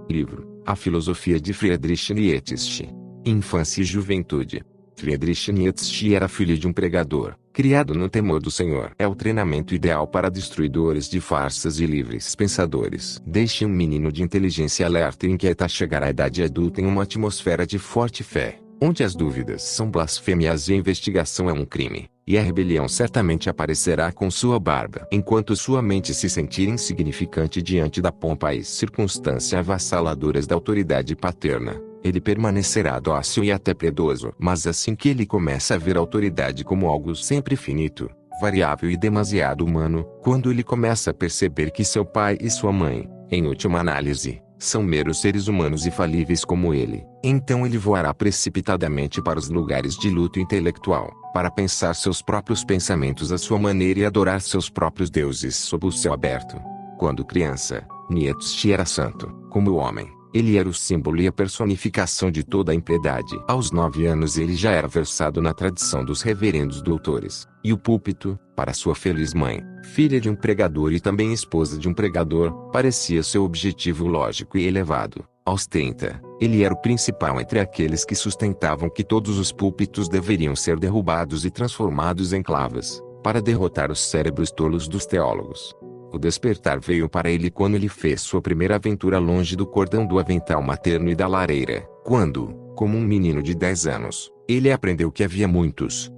Livro: A Filosofia de Friedrich Nietzsche. Infância e Juventude. Friedrich Nietzsche era filho de um pregador, criado no temor do Senhor. É o treinamento ideal para destruidores de farsas e livres pensadores. Deixe um menino de inteligência alerta e inquieta chegar à idade adulta em uma atmosfera de forte fé, onde as dúvidas são blasfêmias e a investigação é um crime, e a rebelião certamente aparecerá com sua barba. Enquanto sua mente se sentir insignificante diante da pompa e circunstância avassaladoras da autoridade paterna, ele permanecerá dócil e até piedoso. Mas assim que ele começa a ver a autoridade como algo sempre finito, variável e demasiado humano, quando ele começa a perceber que seu pai e sua mãe, em última análise, são meros seres humanos e falíveis como ele, então ele voará precipitadamente para os lugares de luto intelectual, para pensar seus próprios pensamentos à sua maneira e adorar seus próprios deuses sob o céu aberto. Quando criança, Nietzsche era santo, como o homem. Ele era o símbolo e a personificação de toda a impiedade. Aos 9 anos ele já era versado na tradição dos reverendos doutores, e o púlpito, para sua feliz mãe, filha de um pregador e também esposa de um pregador, parecia seu objetivo lógico e elevado. Aos 30, ele era o principal entre aqueles que sustentavam que todos os púlpitos deveriam ser derrubados e transformados em clavas, para derrotar os cérebros tolos dos teólogos. O despertar veio para ele quando ele fez sua primeira aventura longe do cordão do avental materno e da lareira, quando, como um menino de 10 anos, ele aprendeu que havia muitos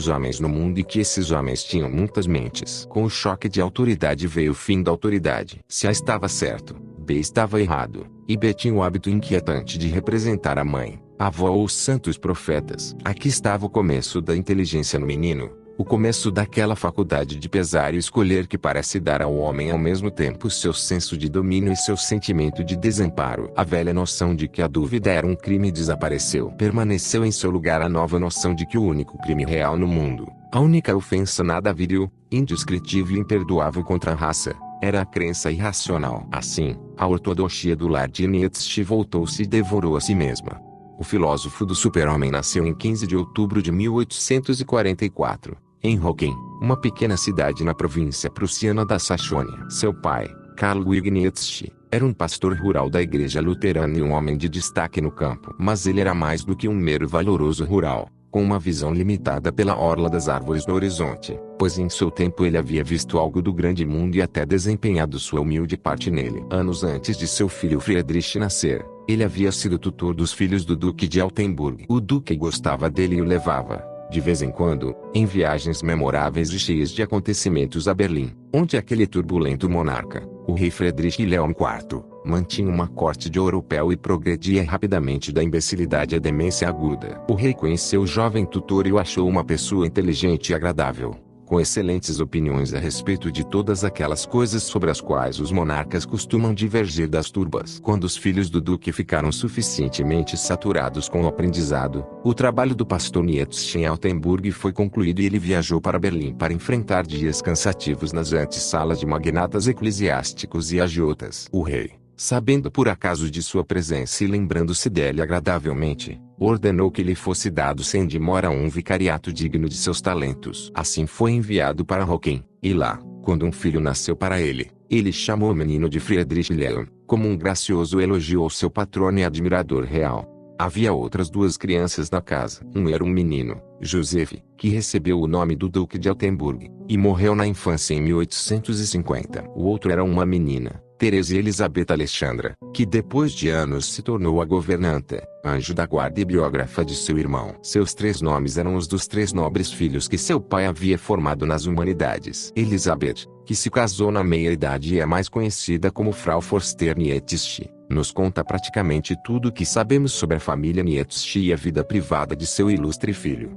homens no mundo e que esses homens tinham muitas mentes. Com o choque de autoridade veio o fim da autoridade. Se A estava certo, B estava errado, e B tinha o hábito inquietante de representar a mãe, a avó ou os santos profetas. Aqui estava o começo da inteligência no menino. O começo daquela faculdade de pesar e escolher que parece dar ao homem ao mesmo tempo seu senso de domínio e seu sentimento de desamparo. A velha noção de que a dúvida era um crime desapareceu. Permaneceu em seu lugar a nova noção de que o único crime real no mundo, a única ofensa nada viril, indescritível e imperdoável contra a raça, era a crença irracional. Assim, a ortodoxia do lar de Nietzsche voltou-se e devorou a si mesma. O filósofo do super-homem nasceu em 15 de outubro de 1844, em Röcken, uma pequena cidade na província prussiana da Saxônia. Seu pai, Karl Ludwig Nietzsche, era um pastor rural da igreja luterana e um homem de destaque no campo. Mas ele era mais do que um mero valoroso rural, com uma visão limitada pela orla das árvores no horizonte, pois em seu tempo ele havia visto algo do grande mundo e até desempenhado sua humilde parte nele. Anos antes de seu filho Friedrich nascer, ele havia sido tutor dos filhos do Duque de Altenburg. O Duque gostava dele e o levava, de vez em quando, em viagens memoráveis e cheias de acontecimentos a Berlim, onde aquele turbulento monarca, o rei Friedrich Leon IV, mantinha uma corte de europeu e progredia rapidamente da imbecilidade à demência aguda. O rei conheceu o jovem tutor e o achou uma pessoa inteligente e agradável, com excelentes opiniões a respeito de todas aquelas coisas sobre as quais os monarcas costumam divergir das turbas. Quando os filhos do duque ficaram suficientemente saturados com o aprendizado, o trabalho do pastor Nietzsche em Altenburg foi concluído e ele viajou para Berlim para enfrentar dias cansativos nas antessalas de magnatas eclesiásticos e agiotas. O rei, sabendo por acaso de sua presença e lembrando-se dele agradavelmente, ordenou que lhe fosse dado sem demora um vicariato digno de seus talentos. Assim foi enviado para Röcken, e lá, quando um filho nasceu para ele, ele chamou o menino de Friedrich Leon, como um gracioso elogio ao seu patrono e admirador real. Havia outras 2 crianças na casa. Um era um menino, Joseph, que recebeu o nome do Duque de Altenburg, e morreu na infância em 1850. O outro era uma menina, Teresa Elizabeth Alexandra, que depois de anos se tornou a governanta, anjo da guarda e biógrafa de seu irmão. Seus 3 nomes eram os dos 3 nobres filhos que seu pai havia formado nas humanidades. Elizabeth, que se casou na meia-idade e é mais conhecida como Frau Forster Nietzsche, nos conta praticamente tudo o que sabemos sobre a família Nietzsche e a vida privada de seu ilustre filho.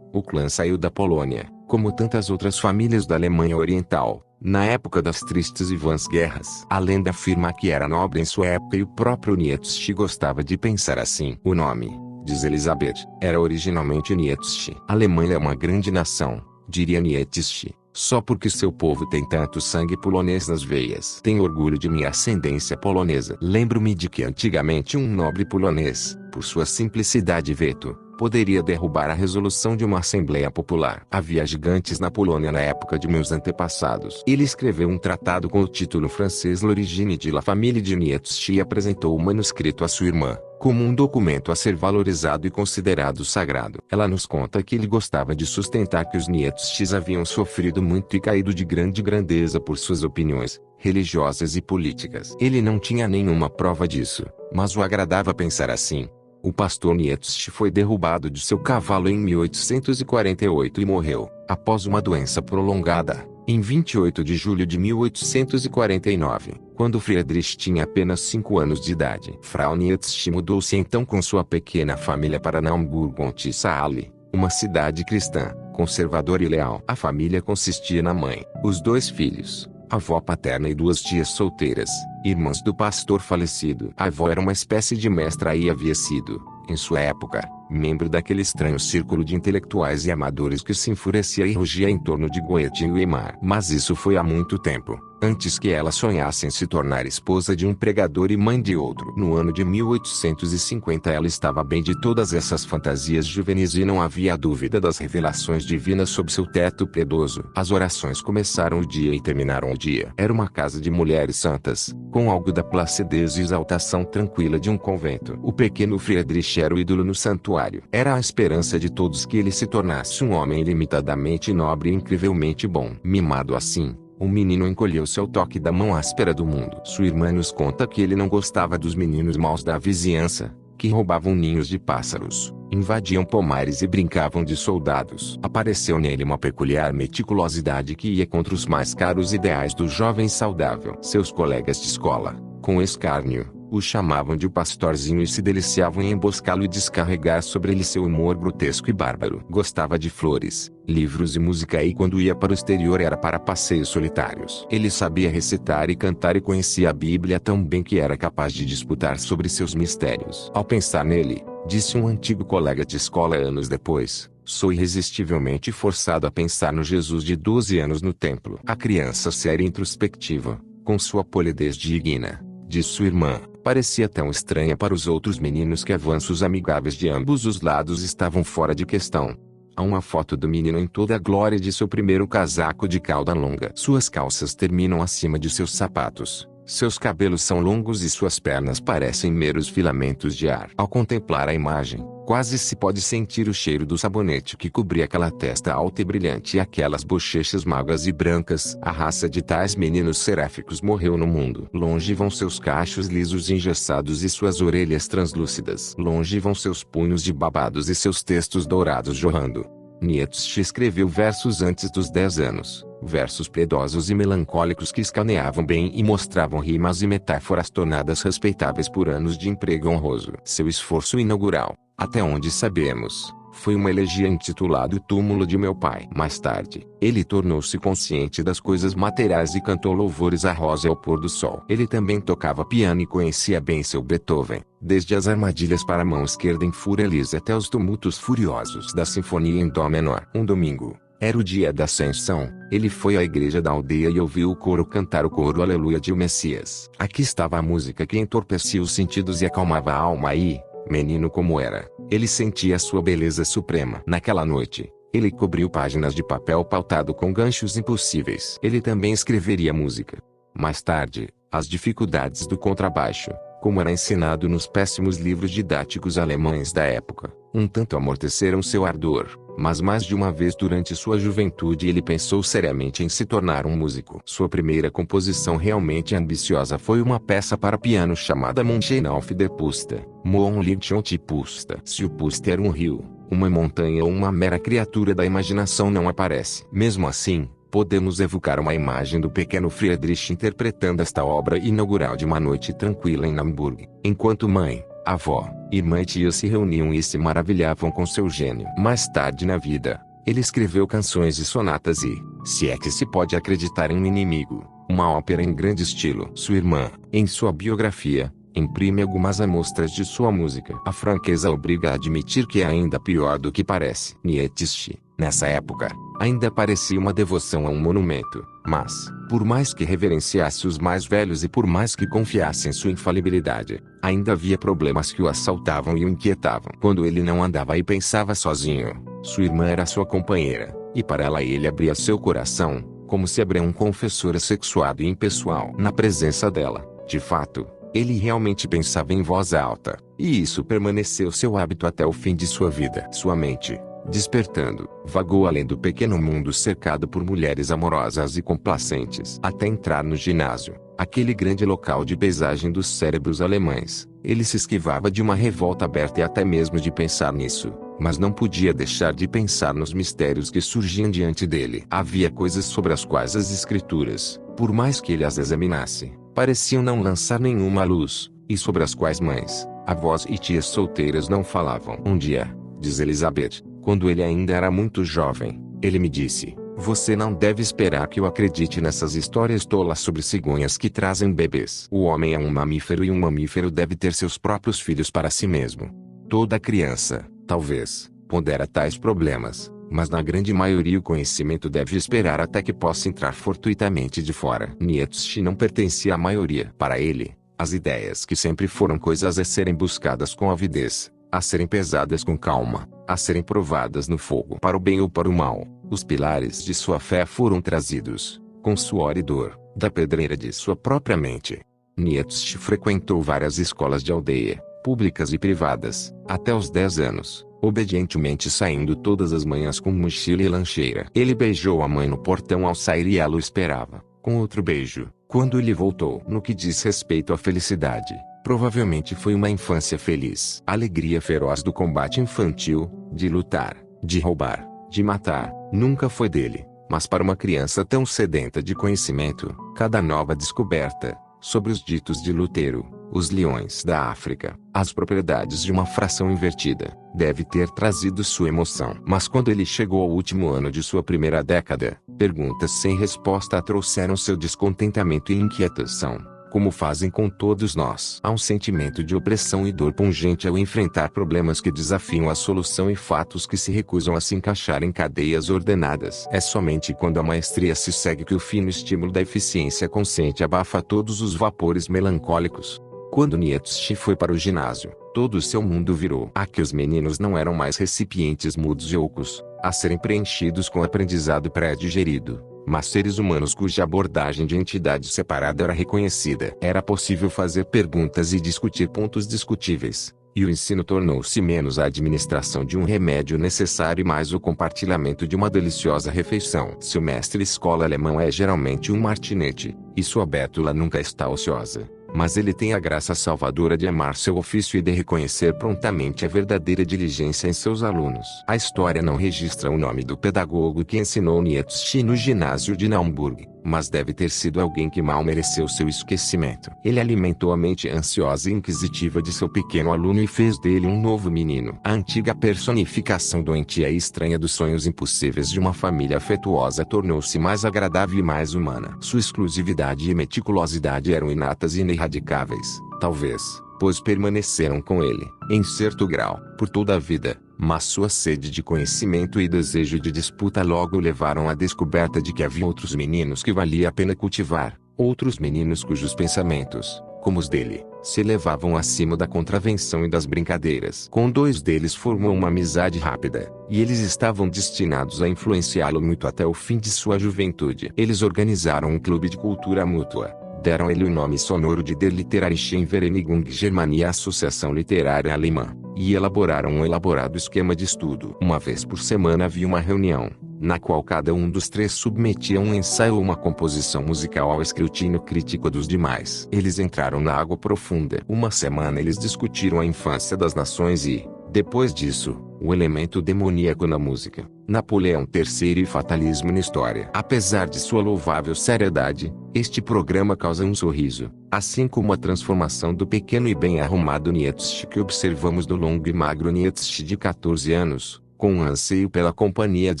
O clã saiu da Polônia, como tantas outras famílias da Alemanha Oriental, na época das tristes e vãs guerras. A lenda afirma que era nobre em sua época e o próprio Nietzsche gostava de pensar assim. O nome, diz Elizabeth, era originalmente Nietzsche. A Alemanha é uma grande nação, diria Nietzsche, só porque seu povo tem tanto sangue polonês nas veias. Tenho orgulho de minha ascendência polonesa. Lembro-me de que antigamente um nobre polonês, por sua simplicidade e veto, poderia derrubar a resolução de uma Assembleia Popular. Havia gigantes na Polônia na época de meus antepassados. Ele escreveu um tratado com o título francês L'origine de la famille de Nietzsche e apresentou o manuscrito à sua irmã, como um documento a ser valorizado e considerado sagrado. Ela nos conta que ele gostava de sustentar que os Nietzsches haviam sofrido muito e caído de grande grandeza por suas opiniões religiosas e políticas. Ele não tinha nenhuma prova disso, mas o agradava pensar assim. O pastor Nietzsche foi derrubado de seu cavalo em 1848 e morreu, após uma doença prolongada, em 28 de julho de 1849, quando Friedrich tinha apenas 5 anos de idade. Frau Nietzsche mudou-se então com sua pequena família para Naumburg-on-Tissale, uma cidade cristã, conservadora e leal. A família consistia na mãe, os 2 filhos, a avó paterna e 2 tias solteiras, irmãs do pastor falecido. A avó era uma espécie de mestra e havia sido, em sua época, membro daquele estranho círculo de intelectuais e amadores que se enfurecia e rugia em torno de Goethe e Weimar. Mas isso foi há muito tempo, antes que ela sonhasse em se tornar esposa de um pregador e mãe de outro. No ano de 1850 ela estava bem de todas essas fantasias juvenis e não havia dúvida das revelações divinas sob seu teto piedoso. As orações começaram o dia e terminaram o dia. Era uma casa de mulheres santas, com algo da placidez e exaltação tranquila de um convento. O pequeno Friedrich era o ídolo no santuário. Era a esperança de todos que ele se tornasse um homem ilimitadamente nobre e incrivelmente bom. Mimado assim, o menino encolheu-se ao toque da mão áspera do mundo. Sua irmã nos conta que ele não gostava dos meninos maus da vizinhança, que roubavam ninhos de pássaros, invadiam pomares e brincavam de soldados. Apareceu nele uma peculiar meticulosidade que ia contra os mais caros ideais do jovem saudável. Seus colegas de escola, com escárnio, o chamavam de o pastorzinho e se deliciavam em emboscá-lo e descarregar sobre ele seu humor grotesco e bárbaro. Gostava de flores, livros e música e quando ia para o exterior era para passeios solitários. Ele sabia recitar e cantar e conhecia a Bíblia tão bem que era capaz de disputar sobre seus mistérios. Ao pensar nele, disse um antigo colega de escola anos depois, sou irresistivelmente forçado a pensar no Jesus de 12 anos no templo. A criança séria e introspectiva, com sua polidez digna, de sua irmã, parecia tão estranha para os outros meninos que avanços amigáveis de ambos os lados estavam fora de questão. Há uma foto do menino em toda a glória de seu primeiro casaco de cauda longa. Suas calças terminam acima de seus sapatos. Seus cabelos são longos e suas pernas parecem meros filamentos de ar. Ao contemplar a imagem, quase se pode sentir o cheiro do sabonete que cobria aquela testa alta e brilhante e aquelas bochechas magras e brancas. A raça de tais meninos seráficos morreu no mundo. Longe vão seus cachos lisos e engessados e suas orelhas translúcidas. Longe vão seus punhos de babados e seus textos dourados jorrando. Nietzsche escreveu versos antes dos 10 anos, versos piedosos e melancólicos que escaneavam bem e mostravam rimas e metáforas tornadas respeitáveis por anos de emprego honroso. Seu esforço inaugural, até onde sabemos, foi uma elegia intitulada O Túmulo de Meu Pai. Mais tarde, ele tornou-se consciente das coisas materiais e cantou louvores à rosa e ao pôr do sol. Ele também tocava piano e conhecia bem seu Beethoven, desde as armadilhas para a mão esquerda em fúria lisa até os tumultos furiosos da sinfonia em dó menor. Um domingo, era o dia da Ascensão, ele foi à igreja da aldeia e ouviu o coro cantar o coro Aleluia de o Messias. Aqui estava a música que entorpecia os sentidos e acalmava a alma e, menino como era, ele sentia sua beleza suprema. Naquela noite, ele cobriu páginas de papel pautado com ganchos impossíveis. Ele também escreveria música. Mais tarde, as dificuldades do contrabaixo, como era ensinado nos péssimos livros didáticos alemães da época, um tanto amorteceram seu ardor, mas mais de uma vez durante sua juventude ele pensou seriamente em se tornar um músico. Sua primeira composição realmente ambiciosa foi uma peça para piano chamada Mönchen auf der Puste, Monlicht und Puste. Se o Puste era um rio, uma montanha ou uma mera criatura da imaginação não aparece. Mesmo assim, podemos evocar uma imagem do pequeno Friedrich interpretando esta obra inaugural de uma noite tranquila em Naumburg, enquanto mãe, avó, irmã e tia se reuniam e se maravilhavam com seu gênio. Mais tarde na vida, ele escreveu canções e sonatas e, se é que se pode acreditar em um inimigo, uma ópera em grande estilo. Sua irmã, em sua biografia, imprime algumas amostras de sua música. A franqueza obriga a admitir que é ainda pior do que parece. Nietzsche, nessa época, ainda parecia uma devoção a um monumento, Mas, por mais que reverenciasse os mais velhos e por mais que confiasse em sua infalibilidade, ainda havia problemas que o assaltavam e o inquietavam. Quando ele não andava e pensava sozinho, sua irmã era sua companheira, e para ela ele abria seu coração, como se abria um confessor assexuado e impessoal. Na presença dela, de fato, ele realmente pensava em voz alta, e isso permaneceu seu hábito até o fim de sua vida. Sua mente, despertando, vagou além do pequeno mundo cercado por mulheres amorosas e complacentes. Até entrar no ginásio, aquele grande local de paisagem dos cérebros alemães, ele se esquivava de uma revolta aberta e até mesmo de pensar nisso, mas não podia deixar de pensar nos mistérios que surgiam diante dele. Havia coisas sobre as quais as escrituras, por mais que ele as examinasse, pareciam não lançar nenhuma luz, e sobre as quais mães, avós e tias solteiras não falavam. Um dia, diz Elizabeth, quando ele ainda era muito jovem, ele me disse: "Você não deve esperar que eu acredite nessas histórias tolas sobre cegonhas que trazem bebês. O homem é um mamífero e um mamífero deve ter seus próprios filhos para si mesmo. Toda criança, talvez, pondera tais problemas, mas na grande maioria o conhecimento deve esperar até que possa entrar fortuitamente de fora." Nietzsche não pertencia à maioria. Para ele, as ideias que sempre foram coisas a serem buscadas com avidez, a serem pesadas com calma, a serem provadas no fogo para o bem ou para o mal, os pilares de sua fé foram trazidos, com suor e dor, da pedreira de sua própria mente. Nietzsche frequentou várias escolas de aldeia, públicas e privadas, até os 10 anos, obedientemente saindo todas as manhãs com mochila e lancheira. Ele beijou a mãe no portão ao sair e ela o esperava, com outro beijo, quando ele voltou. No que diz respeito à felicidade, provavelmente foi uma infância feliz. A alegria feroz do combate infantil, de lutar, de roubar, de matar, nunca foi dele. Mas para uma criança tão sedenta de conhecimento, cada nova descoberta, sobre os ditos de Lutero, os leões da África, as propriedades de uma fração invertida, deve ter trazido sua emoção. Mas quando ele chegou ao último ano de sua primeira década, perguntas sem resposta trouxeram seu descontentamento e inquietação, como fazem com todos nós. Há um sentimento de opressão e dor pungente ao enfrentar problemas que desafiam a solução e fatos que se recusam a se encaixar em cadeias ordenadas. É somente quando a maestria se segue que o fino estímulo da eficiência consciente abafa todos os vapores melancólicos. Quando Nietzsche foi para o ginásio, todo o seu mundo virou. Aqui os meninos não eram mais recipientes mudos e ocos, a serem preenchidos com aprendizado pré-digerido, mas seres humanos cuja abordagem de entidade separada era reconhecida. Era possível fazer perguntas e discutir pontos discutíveis, e o ensino tornou-se menos a administração de um remédio necessário e mais o compartilhamento de uma deliciosa refeição. Seu mestre-escola alemão é geralmente um martinete, e sua bétula nunca está ociosa. Mas ele tem a graça salvadora de amar seu ofício e de reconhecer prontamente a verdadeira diligência em seus alunos. A história não registra o nome do pedagogo que ensinou Nietzsche no ginásio de Naumburg, mas deve ter sido alguém que mal mereceu seu esquecimento. Ele alimentou a mente ansiosa e inquisitiva de seu pequeno aluno e fez dele um novo menino. A antiga personificação doentia e estranha dos sonhos impossíveis de uma família afetuosa tornou-se mais agradável e mais humana. Sua exclusividade e meticulosidade eram inatas e ineradicáveis, talvez, pois permaneceram com ele, em certo grau, por toda a vida. Mas sua sede de conhecimento e desejo de disputa logo o levaram à descoberta de que havia outros meninos que valia a pena cultivar, outros meninos cujos pensamentos, como os dele, se elevavam acima da contravenção e das brincadeiras. Com 2 deles formou uma amizade rápida, e eles estavam destinados a influenciá-lo muito até o fim de sua juventude. Eles organizaram um clube de cultura mútua, deram ele o nome sonoro de Der Literarische Vereinigung Germania, Associação Literária Alemã, e elaboraram um elaborado esquema de estudo. Uma vez por semana havia uma reunião, na qual cada um dos 3 submetia um ensaio ou uma composição musical ao escrutínio crítico dos demais. Eles entraram na água profunda. Uma semana eles discutiram a infância das nações e, depois disso, o elemento demoníaco na música, Napoleão III e fatalismo na história. Apesar de sua louvável seriedade, este programa causa um sorriso, assim como a transformação do pequeno e bem arrumado Nietzsche que observamos no longo e magro Nietzsche de 14 anos, com um anseio pela companhia de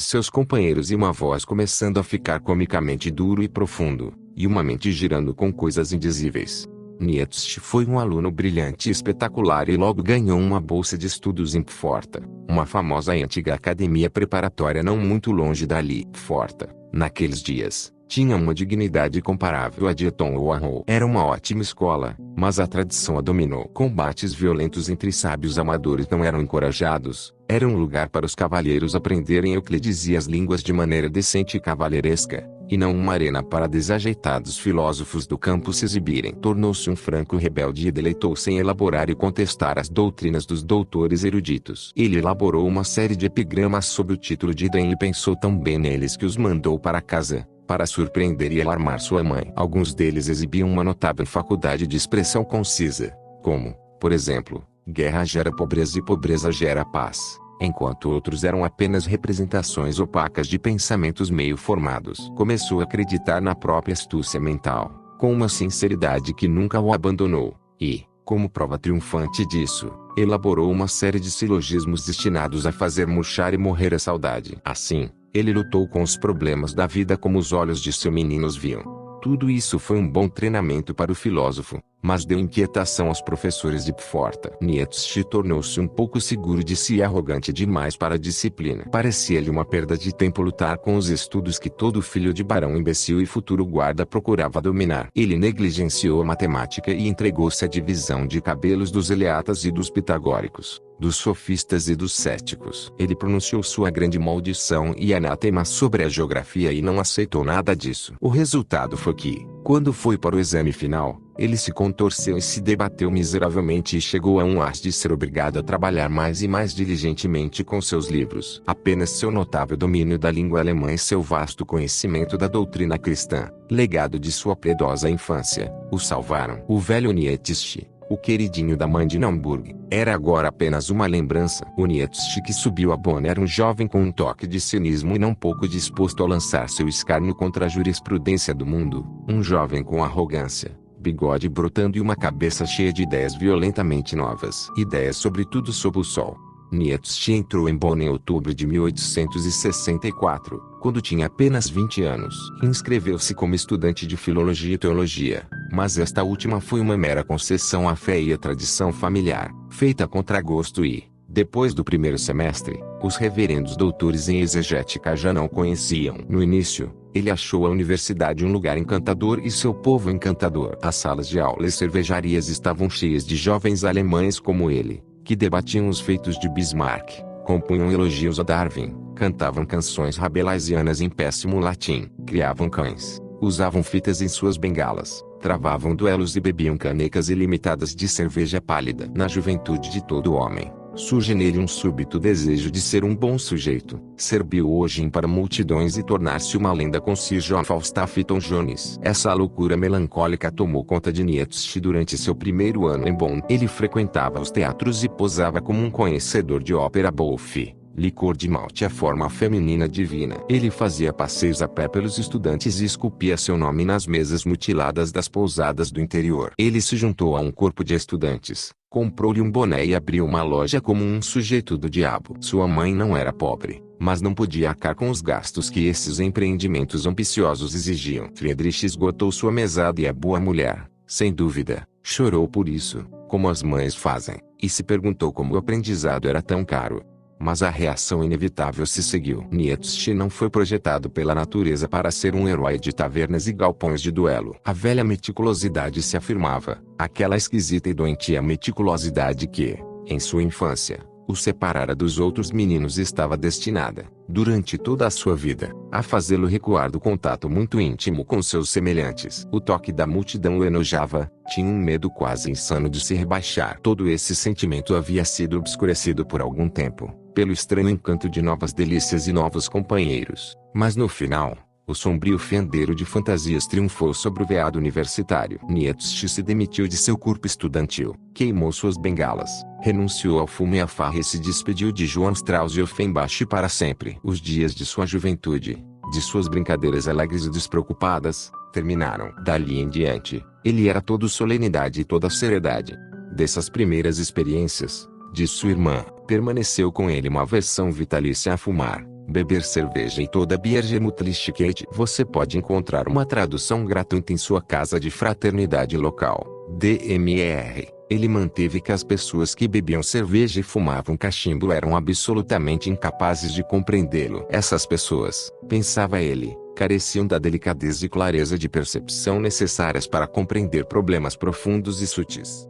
seus companheiros e uma voz começando a ficar comicamente duro e profundo, e uma mente girando com coisas indizíveis. Nietzsche foi um aluno brilhante e espetacular e logo ganhou uma bolsa de estudos em Pforta, uma famosa e antiga academia preparatória não muito longe dali. Pforta, naqueles dias, Tinha uma dignidade comparável à de Eton ou Harrow. Era uma ótima escola, mas a tradição a dominou. Combates violentos entre sábios amadores não eram encorajados. Era um lugar para os cavalheiros aprenderem Euclides e as línguas de maneira decente e cavalheiresca, e não uma arena para desajeitados filósofos do campo se exibirem. Tornou-se um franco rebelde e deleitou-se em elaborar e contestar as doutrinas dos doutores eruditos. Ele elaborou uma série de epigramas sob o título de Idem e pensou tão bem neles que os mandou para casa, para surpreender e alarmar sua mãe. Alguns deles exibiam uma notável faculdade de expressão concisa, como, por exemplo, guerra gera pobreza e pobreza gera paz, enquanto outros eram apenas representações opacas de pensamentos meio formados. Começou a acreditar na própria astúcia mental, com uma sinceridade que nunca o abandonou, e, como prova triunfante disso, elaborou uma série de silogismos destinados a fazer murchar e morrer a saudade. Assim, ele lutou com os problemas da vida como os olhos de seu menino os viam. Tudo isso foi um bom treinamento para o filósofo, mas deu inquietação aos professores de Pforta. Nietzsche tornou-se um pouco seguro de si e arrogante demais para a disciplina. Parecia-lhe uma perda de tempo lutar com os estudos que todo filho de barão imbecil e futuro guarda procurava dominar. Ele negligenciou a matemática e entregou-se à divisão de cabelos dos eleatas e dos pitagóricos, dos sofistas e dos céticos. Ele pronunciou sua grande maldição e anátema sobre a geografia e não aceitou nada disso. O resultado foi que, quando foi para o exame final, ele se contorceu e se debateu miseravelmente e chegou a um ás de ser obrigado a trabalhar mais e mais diligentemente com seus livros. Apenas seu notável domínio da língua alemã e seu vasto conhecimento da doutrina cristã, legado de sua piedosa infância, o salvaram. O velho Nietzsche, o queridinho da mãe de Naumburg, era agora apenas uma lembrança. O Nietzsche que subiu a Bonn era um jovem com um toque de cinismo e não pouco disposto a lançar seu escárnio contra a jurisprudência do mundo. Um jovem com arrogância, bigode brotando e uma cabeça cheia de ideias violentamente novas. Ideias sobre tudo sob o sol. Nietzsche entrou em Bonn em outubro de 1864, quando tinha apenas 20 anos. Inscreveu-se como estudante de filologia e teologia, mas esta última foi uma mera concessão à fé e à tradição familiar, feita a contragosto e, depois do primeiro semestre, os reverendos doutores em exegética já não conheciam. No início, ele achou a universidade um lugar encantador e seu povo encantador. As salas de aula e cervejarias estavam cheias de jovens alemães como ele, que debatiam os feitos de Bismarck, compunham elogios a Darwin, cantavam canções rabelaisianas em péssimo latim, criavam cães, usavam fitas em suas bengalas, travavam duelos e bebiam canecas ilimitadas de cerveja pálida. Na juventude de todo homem, surge nele um súbito desejo de ser um bom sujeito, ser Bill Ogden para multidões e tornar-se uma lenda com Sir John Falstaff e Tom Jones. Essa loucura melancólica tomou conta de Nietzsche durante seu primeiro ano em Bonn. Ele frequentava os teatros e posava como um conhecedor de ópera bouffe, licor de malte à forma feminina divina. Ele fazia passeios a pé pelos estudantes e esculpia seu nome nas mesas mutiladas das pousadas do interior. Ele se juntou a um corpo de estudantes, comprou-lhe um boné e abriu uma loja como um sujeito do diabo. Sua mãe não era pobre, mas não podia arcar com os gastos que esses empreendimentos ambiciosos exigiam. Friedrich esgotou sua mesada e a boa mulher, sem dúvida, chorou por isso, como as mães fazem, e se perguntou como o aprendizado era tão caro. Mas a reação inevitável se seguiu. Nietzsche não foi projetado pela natureza para ser um herói de tavernas e galpões de duelo. A velha meticulosidade se afirmava, aquela esquisita e doentia meticulosidade que, em sua infância, o separara dos outros meninos estava destinada, durante toda a sua vida, a fazê-lo recuar do contato muito íntimo com seus semelhantes. O toque da multidão o enojava, tinha um medo quase insano de se rebaixar. Todo esse sentimento havia sido obscurecido por algum tempo, pelo estranho encanto de novas delícias e novos companheiros, mas no final, o sombrio fendeiro de fantasias triunfou sobre o veado universitário. Nietzsche se demitiu de seu corpo estudantil, queimou suas bengalas, renunciou ao fumo e à farra e se despediu de Johann Strauss e Offenbach para sempre. Os dias de sua juventude, de suas brincadeiras alegres e despreocupadas, terminaram. Dali em diante, ele era todo solenidade e toda seriedade. Dessas primeiras experiências, de sua irmã, permaneceu com ele uma aversão vitalícia a fumar, beber cerveja e toda a Biergemütlichkeit. Você pode encontrar uma tradução gratuita em sua casa de fraternidade local, DMR. Ele manteve que as pessoas que bebiam cerveja e fumavam cachimbo eram absolutamente incapazes de compreendê-lo. Essas pessoas, pensava ele, Careciam da delicadeza e clareza de percepção necessárias para compreender problemas profundos e sutis.